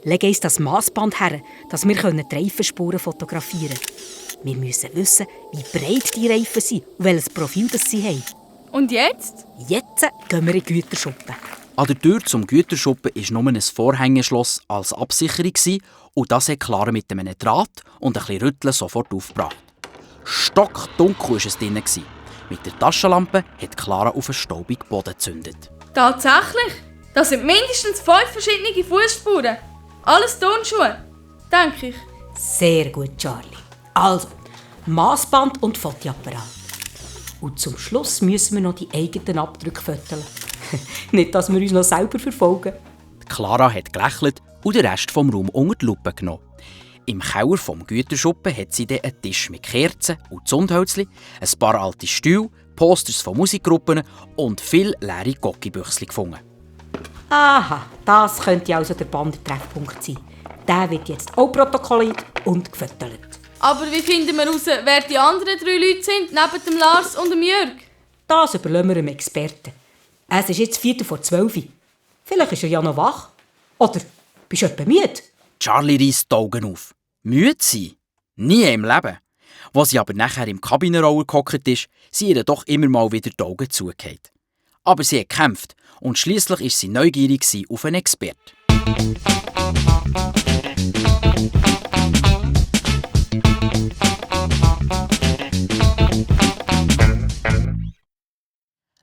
leg uns das Massband her, dass wir die Reifenspuren fotografieren können. Wir müssen wissen, wie breit die Reifen sind und welches Profil das sie haben. Und jetzt? Jetzt gehen wir in den Güterschuppen. An der Tür zum Güterschuppen war nur ein Vorhängeschloss als Absicherung und das hat Clara mit einem Draht und ein bisschen Rütteln sofort aufgebracht. Stockdunkel war es drinnen. Mit der Taschenlampe hat Clara auf einen staubigen Boden gezündet. Tatsächlich? Das sind mindestens 5 verschiedene Fußspuren. Alles Turnschuhe, denke ich. Sehr gut, Charlie. Also, Massband und Fotoapparat. Und zum Schluss müssen wir noch die eigenen Abdrücke fotografieren. Nicht, dass wir uns noch selber verfolgen. Clara hat gelächelt und den Rest vom Raum unter die Lupe genommen. Im Keller vom Güterschuppen hat sie dann einen Tisch mit Kerzen und Zündhölzchen, ein paar alte Stühle, Posters von Musikgruppen und viele leere Gockibüchsel gefunden. Aha, das könnte also der Bandentreffpunkt sein. Der wird jetzt auch protokolliert und gefüttert. Aber wie finden wir heraus, wer die anderen 3 Leute sind, neben dem Lars und dem Jörg? Das überlassen wir einem Experten. Es ist jetzt 11:45. Vielleicht ist er ja noch wach. Oder bist du etwa müde? Charlie reisst die Augen auf. Müde sein? Nie im Leben. Als sie aber nachher im Kabinenroller gehockt ist, sind ihr doch immer mal wieder die Augen zugefallen. Aber sie hat gekämpft und schliesslich war sie neugierig auf einen Experten.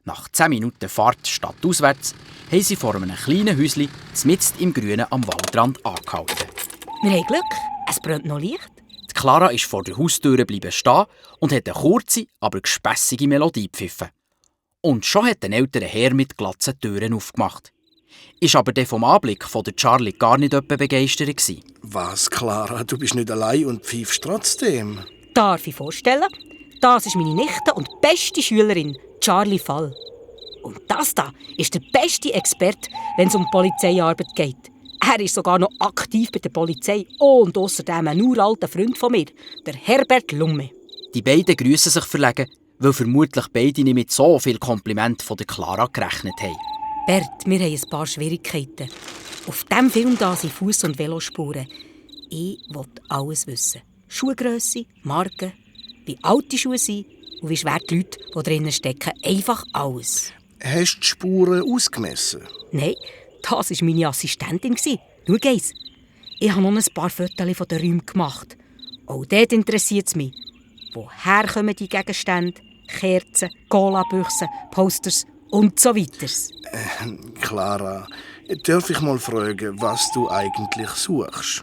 Nach 10 Minuten Fahrt stadtauswärts haben sie vor einem kleinen Häuschen mitten im Grünen am Waldrand angehalten. Wir haben Glück, es brennt noch Licht. Die Clara ist vor der Haustür geblieben stehen und hat eine kurze, aber gespässige Melodie gepfiffen. Und schon hat ein älterer Herr mit glatzen Türen aufgemacht. Ist aber der vom Anblick von der Charlie gar nicht etwa begeistert gewesen. Was, Clara? Du bist nicht allein und pfeifst trotzdem. Darf ich vorstellen? Das ist meine Nichte und beste Schülerin, Charlie Fall. Und das da ist der beste Experte, wenn es um Polizeiarbeit geht. Er ist sogar noch aktiv bei der Polizei und außerdem ein uralter Freund von mir, der Herbert Lumme. Die beiden grüssen sich verlegen, weil vermutlich beide nicht mit so viel Kompliment von der Clara gerechnet haben. Bert, wir haben ein paar Schwierigkeiten. Auf diesem Film da sind Fuß- und Velospuren. Ich will alles wissen. Schuhgrösse, Marken, wie alt die Schuhe sind und wie schwer die Leute, die drinnen stecken. Einfach alles. Hast du die Spuren ausgemessen? Nein, das war meine Assistentin. Schau eins. Ich habe noch ein paar Fotos von den Räumen gemacht. Auch dort interessiert es mich. Woher kommen die Gegenstände? Kerzen, Cola-Büchsen, Posters und so weiter. Clara, darf ich mal fragen, was du eigentlich suchst?